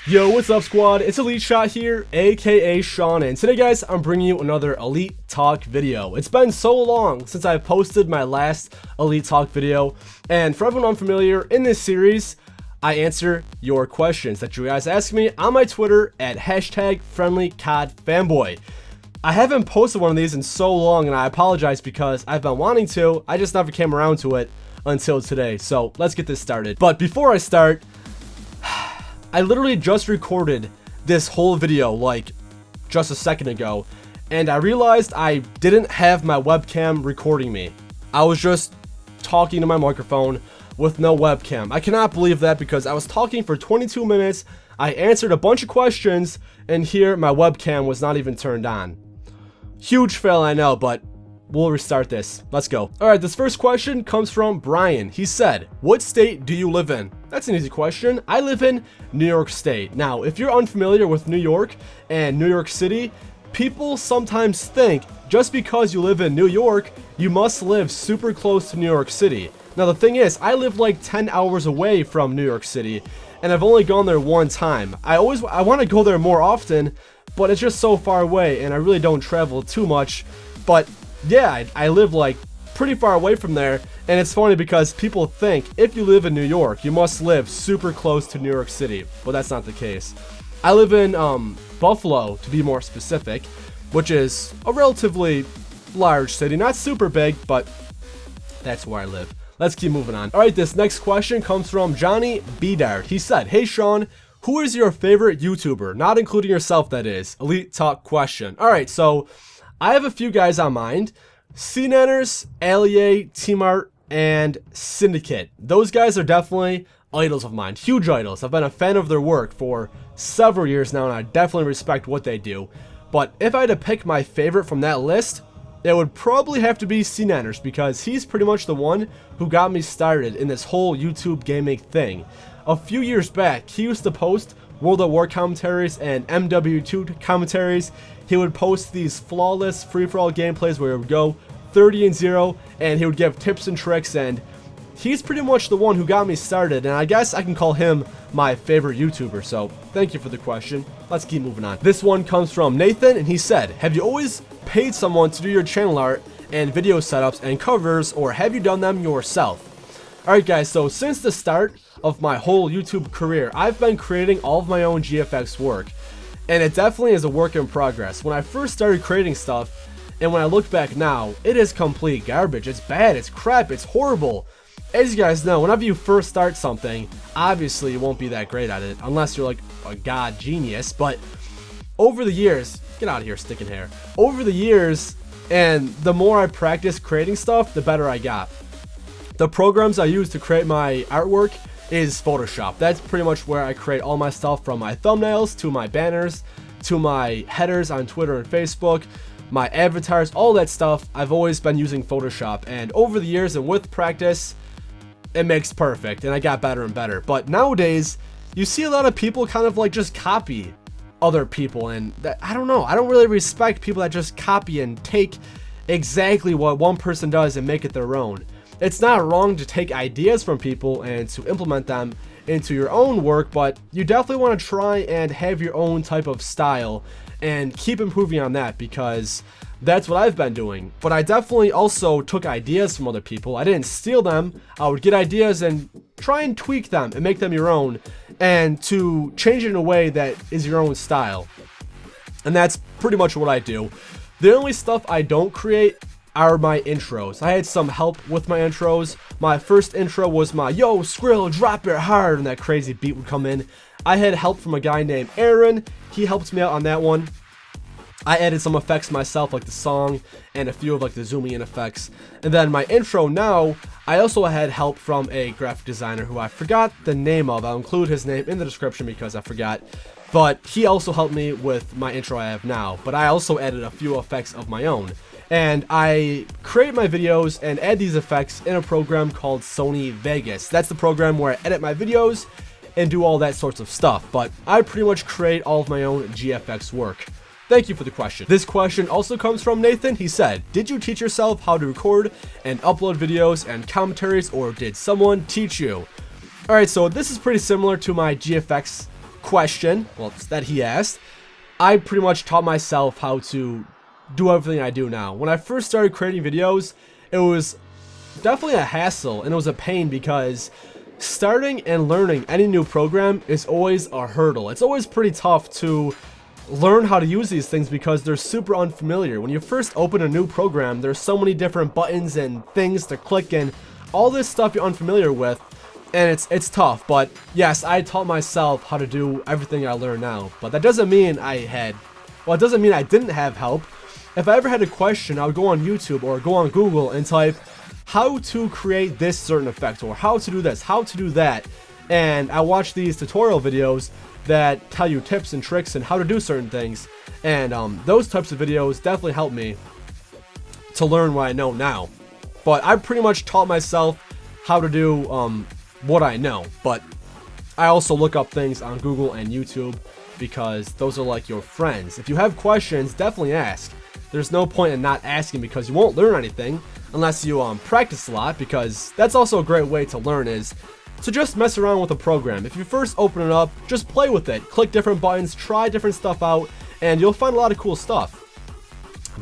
Yo, what's up squad? It's EliteShot here, aka Sean, and today guys, I'm bringing you another EliteTalk video. It's been so long since I posted my last EliteTalk video, and for everyone unfamiliar, in this series, I answer your questions that you guys ask me on my Twitter at #FriendlyCODFanboy. I haven't posted one of these in so long, and I apologize because I've been wanting to, I just never came around to it until today, so let's get this started. But before I start, I literally just recorded this whole video like just a second ago, and I realized I didn't have my webcam recording me. I was just talking to my microphone with no webcam. I cannot believe that because I was talking for 22 minutes, I answered a bunch of questions, and here my webcam was not even turned on. Huge fail, I know, but we'll restart this. Let's go. Alright, this first question comes from Brian. He said, what state do you live in? That's an easy question. I live in New York State. Now, if you're unfamiliar with New York and New York City, people sometimes think just because you live in New York, you must live super close to New York City. Now, the thing is, I live like 10 hours away from New York City, and I've only gone there one time. I want to go there more often, but it's just so far away, and I really don't travel too much. But yeah, I live like pretty far away from there, and it's funny because people think if you live in New York, you must live super close to New York City, but that's not the case. I live in Buffalo, to be more specific, which is a relatively large city, not super big, but that's where I live. Let's keep moving on. Alright, this next question comes from Johnny Bedard. He said, hey Sean, who is your favorite YouTuber? Not including yourself, that is. EliteTalk question. Alright, so I have a few guys on mind. CNanners, Allier, T-Mart, and Syndicate. Those guys are definitely idols of mine. Huge idols. I've been a fan of their work for several years now, and I definitely respect what they do. But if I had to pick my favorite from that list, it would probably have to be CNanners, because he's pretty much the one who got me started in this whole YouTube gaming thing. A few years back, he used to post World at War commentaries and MW2 commentaries. He would post these flawless free-for-all gameplays where he would go 30-0, and he would give tips and tricks, and he's pretty much the one who got me started, and I guess I can call him my favorite YouTuber, so thank you for the question. Let's keep moving on. This one comes from Nathan, and he said, have you always paid someone to do your channel art and video setups and covers, or have you done them yourself? Alright guys, so since the start of my whole YouTube career, I've been creating all of my own GFX work, and it definitely is a work in progress. When I first started creating stuff, and when I look back now, it is complete garbage. It's bad, it's crap, it's horrible. As you guys know, whenever you first start something, obviously you won't be that great at it, unless you're like a god genius, but over the years, get out of here sticking hair, over the years, and the more I practice creating stuff, the better I got. The programs I use to create my artwork is Photoshop. That's pretty much where I create all my stuff, from my thumbnails to my banners to my headers on Twitter and Facebook, my avatars, all that stuff. I've always been using Photoshop, and over the years and with practice, it makes perfect, and I got better and better. But nowadays, you see a lot of people kind of like just copy other people, and that, I don't know, I don't really respect people that just copy and take exactly what one person does and make it their own. It's not wrong to take ideas from people and to implement them into your own work, but you definitely want to try and have your own type of style and keep improving on that, because that's what I've been doing. But I definitely also took ideas from other people. I didn't steal them. I would get ideas and try and tweak them and make them your own, and to change it in a way that is your own style. And that's pretty much what I do. The only stuff I don't create are my intros. I had some help with my intros. My first intro was my yo Skrill drop it hard, and that crazy beat would come in. I had help from a guy named Aaron. He helped me out on that one. I added some effects myself, like the song and a few of like the zooming in effects. And then my intro now, I also had help from a graphic designer who I forgot the name of. I'll include his name in the description because I forgot. But he also helped me with my intro I have now. But I also added a few effects of my own. And I create my videos and add these effects in a program called Sony Vegas. That's the program where I edit my videos and do all that sorts of stuff. But I pretty much create all of my own GFX work. Thank you for the question. This question also comes from Nathan. He said, did you teach yourself how to record and upload videos and commentaries, or did someone teach you? Alright, so this is pretty similar to my GFX question, well, that he asked, I pretty much taught myself how to do everything I do now. When I first started creating videos, it was definitely a hassle and it was a pain because starting and learning any new program is always a hurdle. It's always pretty tough to learn how to use these things because they're super unfamiliar. When you first open a new program, there's so many different buttons and things to click and all this stuff you're unfamiliar with, and it's tough. But yes, I taught myself how to do everything I learn now, but that doesn't mean it doesn't mean I didn't have help. If I ever had a question, I would go on YouTube or go on Google and type how to create this certain effect, or how to do this, how to do that, and I watch these tutorial videos that tell you tips and tricks and how to do certain things, and those types of videos definitely help me to learn what I know now. But I pretty much taught myself how to do what I know, but I also look up things on Google and YouTube because those are like your friends. If you have questions, definitely ask. There's no point in not asking because you won't learn anything unless you practice a lot, because that's also a great way to learn, is to just mess around with a program. If you first open it up, just play with it, click different buttons, try different stuff out, and you'll find a lot of cool stuff.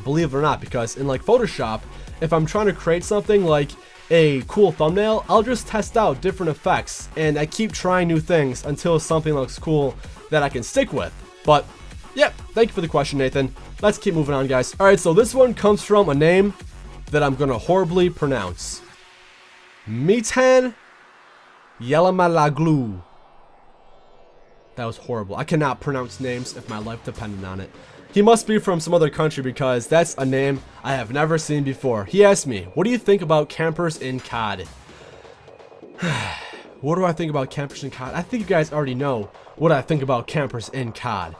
Believe it or not, because in like Photoshop, if I'm trying to create something like a cool thumbnail, I'll just test out different effects and I keep trying new things until something looks cool that I can stick with. But yep, thank you for the question, Nathan. Let's keep moving on, guys. Alright, so this one comes from a name that I'm gonna horribly pronounce. Mitan Yelamalaglu. That was horrible. I cannot pronounce names if my life depended on it. He must be from some other country because that's a name I have never seen before. He asked me, what do you think about campers in COD? What do I think about campers in COD? I think you guys already know what I think about campers in COD.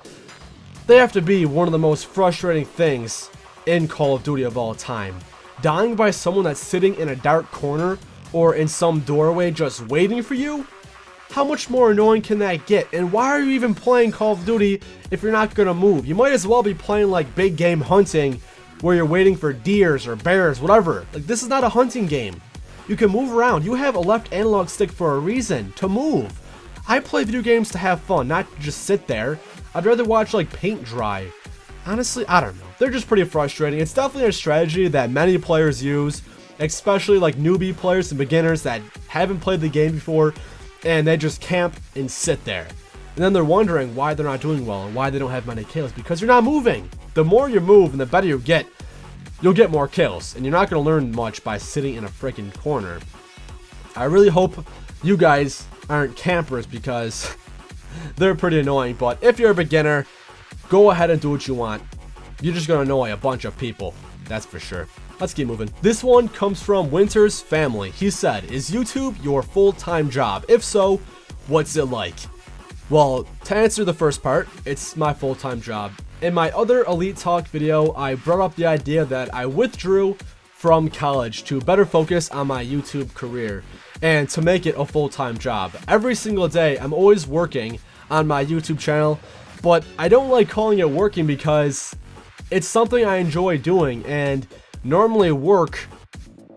They have to be one of the most frustrating things in Call of Duty of all time. Dying by someone that's sitting in a dark corner or in some doorway just waiting for you? How much more annoying can that get? And why are you even playing Call of Duty if you're not gonna move? You might as well be playing like big game hunting where you're waiting for deers or bears, whatever. Like, this is not a hunting game. You can move around. You have a left analog stick for a reason, to move. I play video games to have fun, not to just sit there. I'd rather watch like paint dry. Honestly, I don't know. They're just pretty frustrating. It's definitely a strategy that many players use, especially like newbie players and beginners that haven't played the game before, and they just camp and sit there. And then they're wondering why they're not doing well and why they don't have many kills, because you're not moving. The more you move and the better you get, you'll get more kills, and you're not going to learn much by sitting in a freaking corner. I really hope you guys aren't campers because they're pretty annoying, but if you're a beginner, go ahead and do what you want. You're just going to annoy a bunch of people, that's for sure. Let's keep moving. This one comes from Winter's Family. He said, is YouTube your full-time job? If so, what's it like? Well, to answer the first part, it's my full-time job. In my other EliteTalk video, I brought up the idea that I withdrew from college to better focus on my YouTube career and to make it a full-time job. Every single day, I'm always working on my YouTube channel, but I don't like calling it working because it's something I enjoy doing, and normally work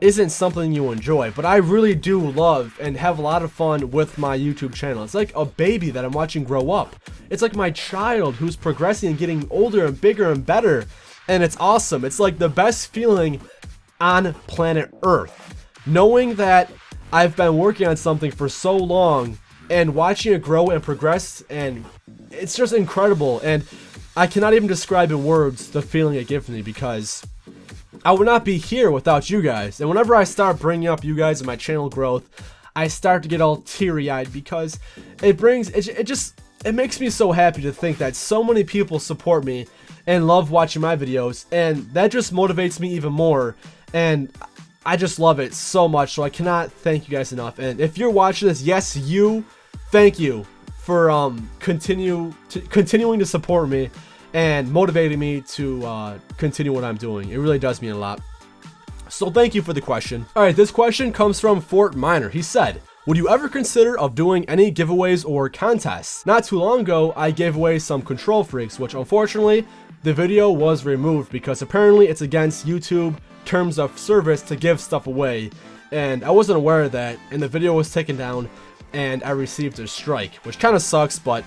isn't something you enjoy, but I really do love and have a lot of fun with my YouTube channel. It's like a baby that I'm watching grow up. It's like my child who's progressing and getting older and bigger and better, and it's awesome. It's like the best feeling on planet Earth, knowing that I've been working on something for so long and watching it grow and progress, and it's just incredible. And I cannot even describe in words the feeling it gives me, because I would not be here without you guys. And whenever I start bringing up you guys and my channel growth, I start to get all teary-eyed because it makes me so happy to think that so many people support me and love watching my videos, and that just motivates me even more, and I just love it so much. So I cannot thank you guys enough. And if you're watching this, yes, you, thank you for continuing to support me and motivating me to continue what I'm doing. It really does mean a lot. So thank you for the question. Alright, this question comes from Fort Minor. He said, would you ever consider of doing any giveaways or contests? Not too long ago, I gave away some Control Freaks, which unfortunately, the video was removed because apparently it's against YouTube terms of service to give stuff away. And I wasn't aware of that, and the video was taken down, and I received a strike, which kind of sucks, but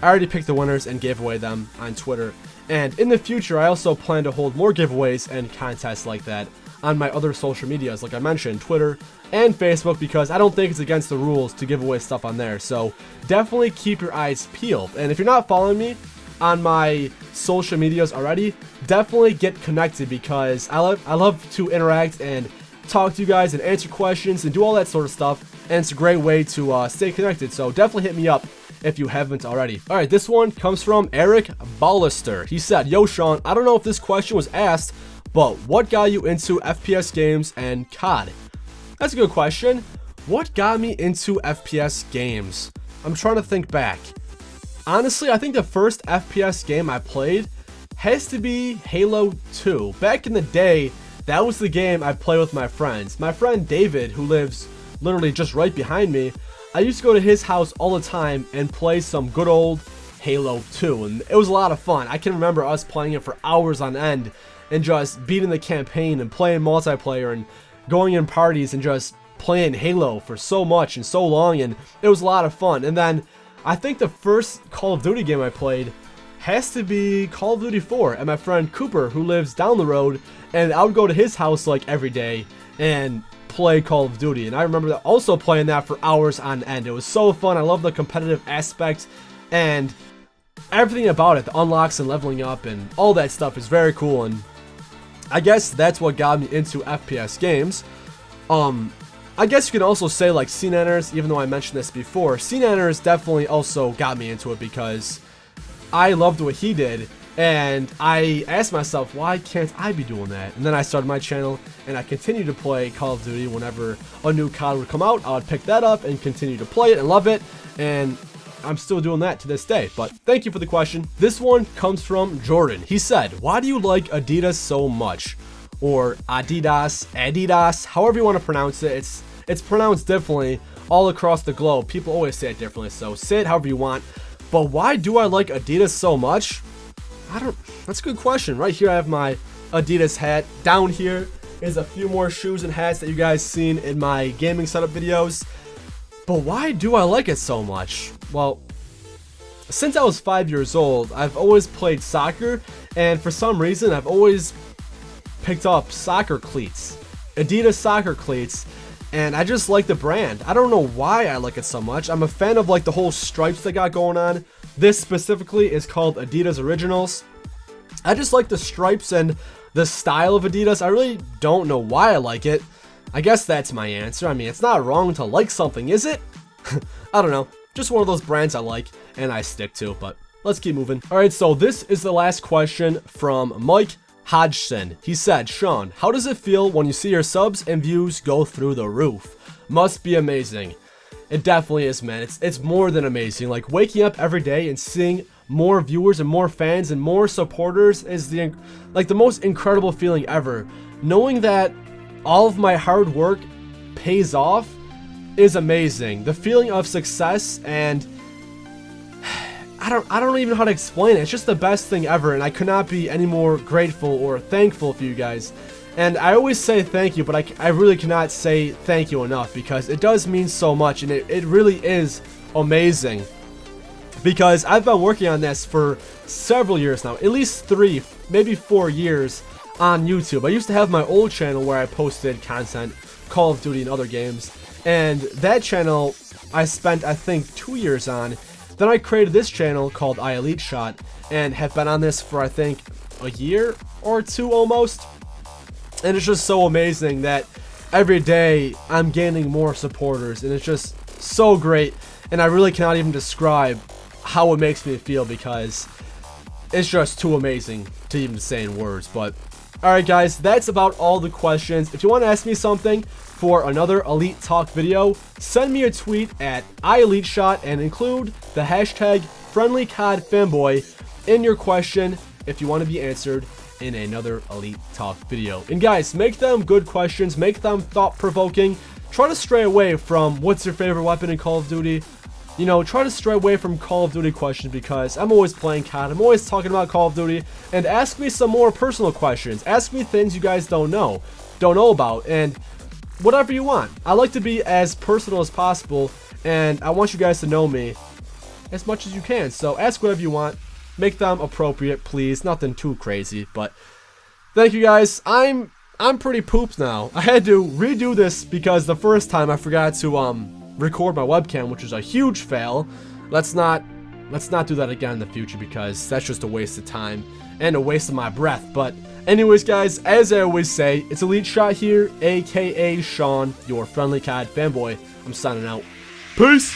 I already picked the winners and gave away them on Twitter. And in the future, I also plan to hold more giveaways and contests like that on my other social medias, like I mentioned, Twitter and Facebook, because I don't think it's against the rules to give away stuff on there. So definitely keep your eyes peeled. And if you're not following me on my social medias already, definitely get connected, because I love to interact and talk to you guys and answer questions and do all that sort of stuff. And it's a great way to stay connected. So definitely hit me up if you haven't already. All right, this one comes from Eric Ballister. He said, "Yo, Sean, I don't know if this question was asked, but what got you into FPS games and COD?" That's a good question. What got me into FPS games? I'm trying to think back. Honestly, I think the first FPS game I played has to be Halo 2. Back in the day, that was the game I played with my friends. My friend David, who lives literally just right behind me, I used to go to his house all the time and play some good old Halo 2, and it was a lot of fun. I can remember us playing it for hours on end and just beating the campaign and playing multiplayer and going in parties and just playing Halo for so much and so long, and it was a lot of fun. And then I think the first Call of Duty game I played has to be Call of Duty 4 at my friend Cooper, who lives down the road, and I would go to his house like every day and play Call of Duty. And I remember also playing that for hours on end. It was so fun. I love the competitive aspect and everything about it, the unlocks and leveling up and all that stuff is very cool. And I guess that's what got me into FPS games. I guess you can also say like CNNers, even though I mentioned this before. CNNers definitely also got me into it because I loved what he did, and I asked myself, why can't I be doing that? And then I started my channel, and I continued to play Call of Duty. Whenever a new COD would come out, I would pick that up and continue to play it and love it, and I'm still doing that to this day. But thank you for the question. This one comes from Jordan. He said, "Why do you like Adidas so much?" Or Adidas, however you want to pronounce it. It's pronounced differently all across the globe. People always say it differently, so say it however you want. But why do I like Adidas so much? That's a good question. Right here I have my Adidas hat. Down here is a few more shoes and hats that you guys seen in my gaming setup videos. But why do I like it so much? Well, since I was 5 years old, I've always played soccer, and for some reason I've always picked up soccer cleats, Adidas soccer cleats, and I just like the brand. I don't know why I like it so much. I'm a fan of like the whole stripes they got going on. This specifically is called Adidas Originals. I just like the stripes and the style of Adidas. I really don't know why I like it. I guess that's my answer. I mean, it's not wrong to like something, is it? I don't know. Just one of those brands I like and I stick to, but let's keep moving. All right, so this is the last question from Mike Hodgson. He said, "Sean, how does it feel when you see your subs and views go through the roof? Must be amazing." It definitely is, man. It's more than amazing. Like waking up every day and seeing more viewers and more fans and more supporters is the most incredible feeling ever. Knowing that all of my hard work pays off is amazing. The feeling of success, and I don't even know how to explain it. It's just the best thing ever, and I could not be any more grateful or thankful for you guys. And I always say thank you, but I really cannot say thank you enough, because it does mean so much, and it really is amazing. Because I've been working on this for several years now, at least 3, maybe 4 years on YouTube. I used to have my old channel where I posted content, Call of Duty and other games, and that channel I spent, I think, 2 years on. Then I created this channel called EliteShot and have been on this for, I think, a year or 2 almost. And it's just so amazing that every day I'm gaining more supporters, and it's just so great. And I really cannot even describe how it makes me feel, because it's just too amazing to even say in words. But alright guys, that's about all the questions. If you want to ask me something for another Elite Talk video, send me a tweet at EliteShot and include the hashtag FriendlyCODFanboy in your question if you want to be answered in another Elite Talk video. And guys, make them good questions, make them thought-provoking. Try to stray away from what's your favorite weapon in Call of Duty. You know, try to stray away from Call of Duty questions, because I'm always playing COD, I'm always talking about Call of Duty, and ask me some more personal questions. Ask me things you guys don't know about, and whatever you want. I like to be as personal as possible, and I want you guys to know me as much as you can. So ask whatever you want. Make them appropriate, please. Nothing too crazy, but thank you guys. I'm pretty pooped now. I had to redo this because the first time I forgot to record my webcam, which was a huge fail. Let's not do that again in the future because that's just a waste of time and a waste of my breath. But anyways, guys, as I always say, it's EliteShot here, aka Sean, your friendly COD fanboy. I'm signing out. Peace.